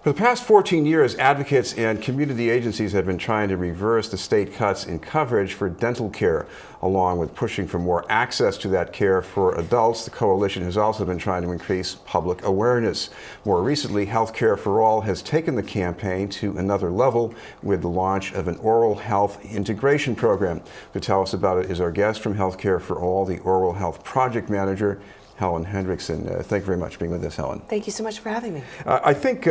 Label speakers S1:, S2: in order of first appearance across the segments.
S1: For the past 14 years, advocates and community agencies have been trying to reverse the state cuts in coverage for dental care. Along with pushing for more access to that care for adults, the coalition has also been trying to increase public awareness. More recently, Healthcare for All has taken the campaign to another level with the launch of an oral health integration program. To tell us about it is our guest from Healthcare for All, the Oral Health Project Manager, Helen Hendrickson. Thank you very much for being with us, Helen.
S2: Thank you so much for having me.
S1: I think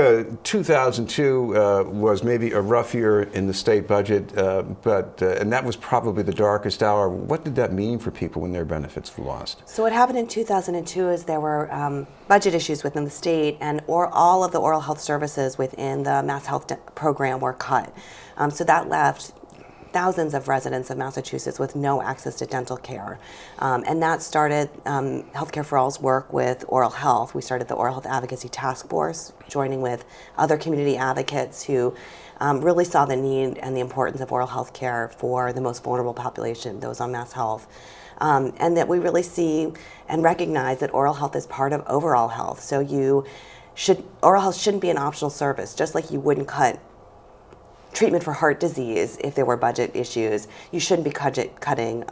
S1: 2002 was maybe a rough year in the state budget, and that was probably the darkest hour. What did that mean for people when their benefits were lost?
S2: So what happened in 2002 is there were budget issues within the state, and all of the oral health services within the Mass Health program were cut. So that left thousands of residents of Massachusetts with no access to dental care. And that started Healthcare for All's work with oral health. We started the Oral Health Advocacy Task Force, joining with other community advocates who really saw the need and the importance of oral health care for the most vulnerable population, those on Mass Health. And that we really see and recognize that oral health is part of overall health. So oral health shouldn't be an optional service, just like you wouldn't cut treatment for heart disease if there were budget issues. You shouldn't be cutting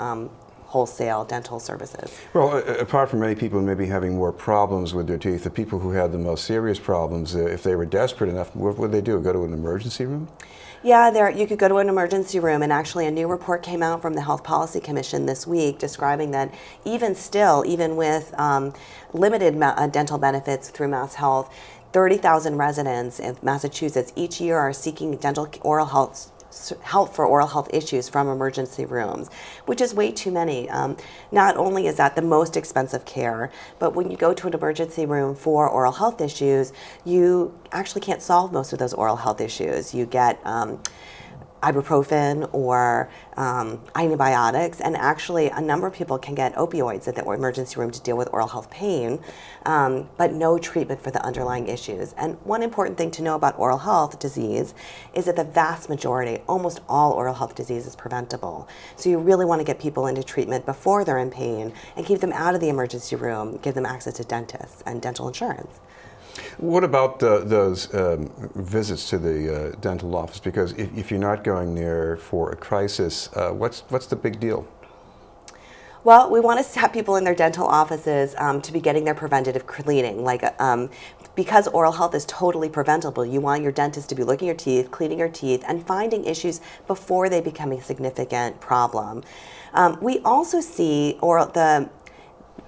S2: wholesale dental services.
S1: Well, apart from many people maybe having more problems with their teeth, the people who had the most serious problems, if they were desperate enough, what would they do? Go to an emergency room?
S2: Yeah, you could go to an emergency room, and actually a new report came out from the Health Policy Commission this week describing that even with limited dental benefits through Mass Health, 30,000 residents in Massachusetts each year are seeking oral help for oral health issues from emergency rooms, which is way too many. Not only is that the most expensive care, but when you go to an emergency room for oral health issues, you actually can't solve most of those oral health issues. You get ibuprofen or antibiotics, and actually a number of people can get opioids at the emergency room to deal with oral health pain, but no treatment for the underlying issues. And one important thing to know about oral health disease is that the vast majority, almost all oral health disease is preventable. So you really want to get people into treatment before they're in pain and keep them out of the emergency room, give them access to dentists and dental insurance.
S1: What about those visits to the dental office? Because if you're not going there for a crisis, what's the big deal?
S2: Well, we want to have people in their dental offices to be getting their preventative cleaning. Because oral health is totally preventable, you want your dentist to be looking at your teeth, cleaning your teeth, and finding issues before they become a significant problem. We also see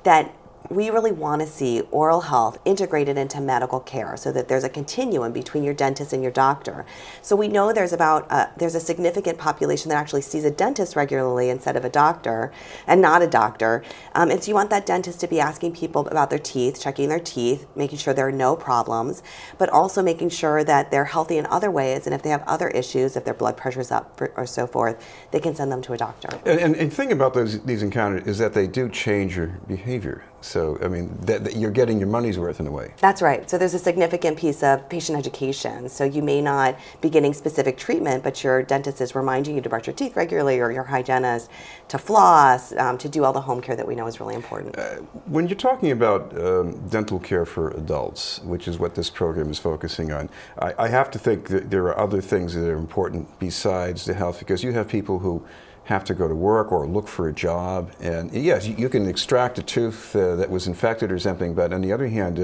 S2: that we really want to see oral health integrated into medical care so that there's a continuum between your dentist and your doctor. So we know there's a significant population that actually sees a dentist regularly instead of a doctor, and not a doctor. And so you want that dentist to be asking people about their teeth, checking their teeth, making sure there are no problems, but also making sure that they're healthy in other ways, and if they have other issues, if their blood pressure's up or so forth, they can send them to a doctor.
S1: And the thing about these encounters is that they do change your behavior. So, I mean, that you're getting your money's worth in a way.
S2: That's right. So there's a significant piece of patient education. So you may not be getting specific treatment, but your dentist is reminding you to brush your teeth regularly, or your hygienist to floss, to do all the home care that we know is really important.
S1: When you're talking about dental care for adults, which is what this program is focusing on, I have to think that there are other things that are important besides the health, because you have people who have to go to work or look for a job, and yes, you can extract a tooth that was infected or something, but on the other hand,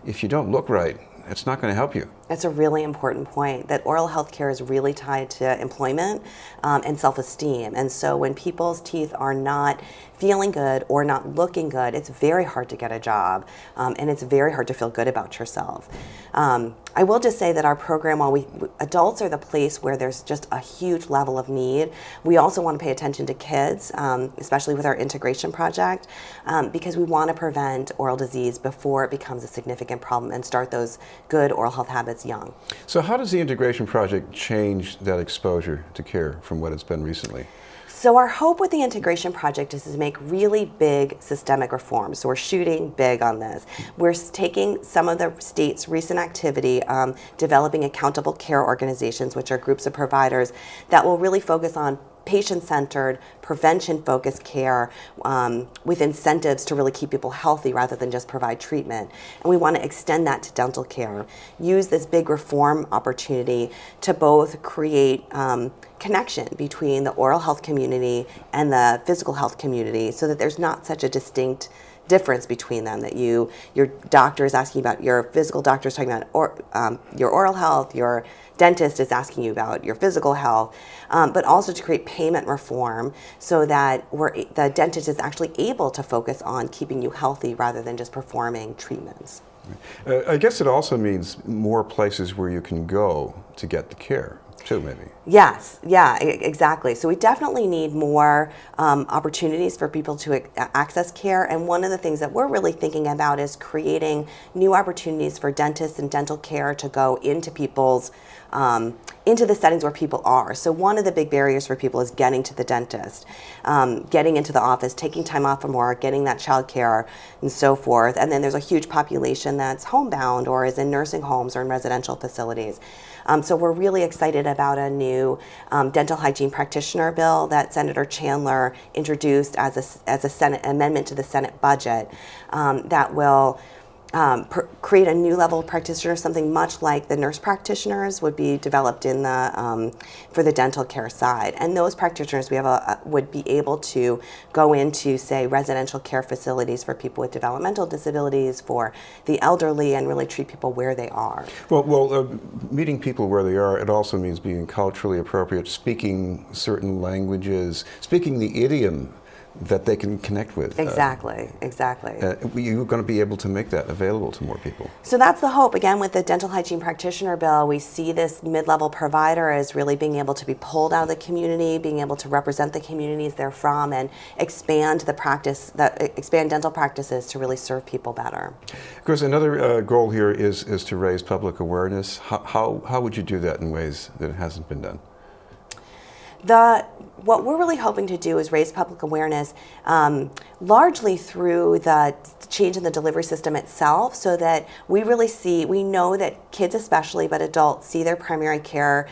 S1: if you don't look right, it's not going to help you.
S2: That's a really important point, that oral health care is really tied to employment and self-esteem. And so when people's teeth are not feeling good or not looking good, it's very hard to get a job, and it's very hard to feel good about yourself. I will just say that our program, while adults are the place where there's just a huge level of need, we also want to pay attention to kids, especially with our integration project, because we want to prevent oral disease before it becomes a significant problem and start those good oral health habits young.
S1: So how does the integration project change that exposure to care from what it's been recently?
S2: So our hope with the integration project is to make really big systemic reforms. So we're shooting big on this. We're taking some of the state's recent activity, developing accountable care organizations, which are groups of providers that will really focus on patient-centered, prevention-focused care with incentives to really keep people healthy rather than just provide treatment. And we want to extend that to dental care. Use this big reform opportunity to both create connection between the oral health community and the physical health community so that there's not such a distinct difference between them, that your doctor is asking about, your physical doctor is talking about your oral health, your dentist is asking you about your physical health, but also to create payment reform so that the dentist is actually able to focus on keeping you healthy rather than just performing treatments.
S1: I guess it also means more places where you can go to get the care, too, maybe.
S2: Yes, yeah, exactly. So we definitely need more opportunities for people to access care. And one of the things that we're really thinking about is creating new opportunities for dentists and dental care to go into people's into the settings where people are. So one of the big barriers for people is getting to the dentist, getting into the office, taking time off from work, getting that child care, and so forth. And then there's a huge population that's homebound or is in nursing homes or in residential facilities. So we're really excited about a new dental hygiene practitioner bill that Senator Chandler introduced as a Senate amendment to the Senate budget that will create a new level of practitioner, something much like the nurse practitioners would be developed in the for the dental care side. And those practitioners would be able to go into, say, residential care facilities for people with developmental disabilities, for the elderly, and really treat people where they are.
S1: Well, meeting people where they are, it also means being culturally appropriate, speaking certain languages, speaking the idiom that they can connect with.
S2: Exactly.
S1: You're going to be able to make that available to more people.
S2: So that's the hope. Again, with the dental hygiene practitioner bill, we see this mid-level provider as really being able to be pulled out of the community, being able to represent the communities they're from, and expand expand dental practices to really serve people better.
S1: Of course, another goal here is to raise public awareness. How would you do that in ways that it hasn't been done?
S2: What we're really hoping to do is raise public awareness largely through the change in the delivery system itself, so that we know that kids especially, but adults, see their primary care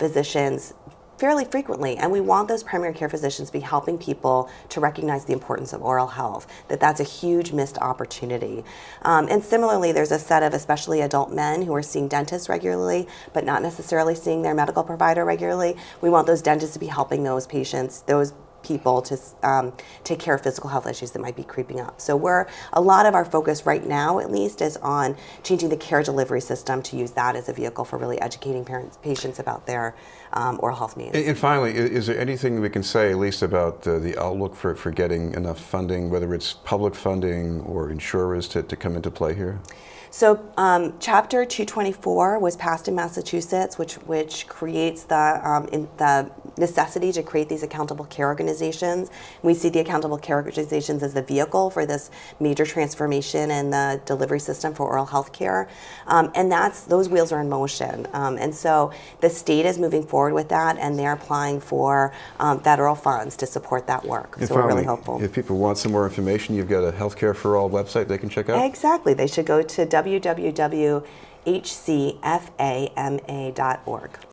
S2: physicians fairly frequently, and we want those primary care physicians to be helping people to recognize the importance of oral health, that's a huge missed opportunity. And similarly, there's a set of especially adult men who are seeing dentists regularly, but not necessarily seeing their medical provider regularly. We want those dentists to be helping those patients, those people, to take care of physical health issues that might be creeping up. So a lot of our focus right now, at least, is on changing the care delivery system to use that as a vehicle for really educating patients about their oral health needs.
S1: And finally, is there anything we can say, at least, about the outlook for getting enough funding, whether it's public funding or insurers to come into play here?
S2: So Chapter 224 was passed in Massachusetts, which creates the necessity to create these accountable care organizations. We see the accountable care organizations as the vehicle for this major transformation in the delivery system for oral health care. And those wheels are in motion. And so the state is moving forward with that, and they're applying for federal funds to support that work.
S1: And
S2: so
S1: finally,
S2: we're really hopeful.
S1: If people want some more information, you've got a Healthcare for All website they can check out?
S2: Exactly. They should go to www.hcfama.org.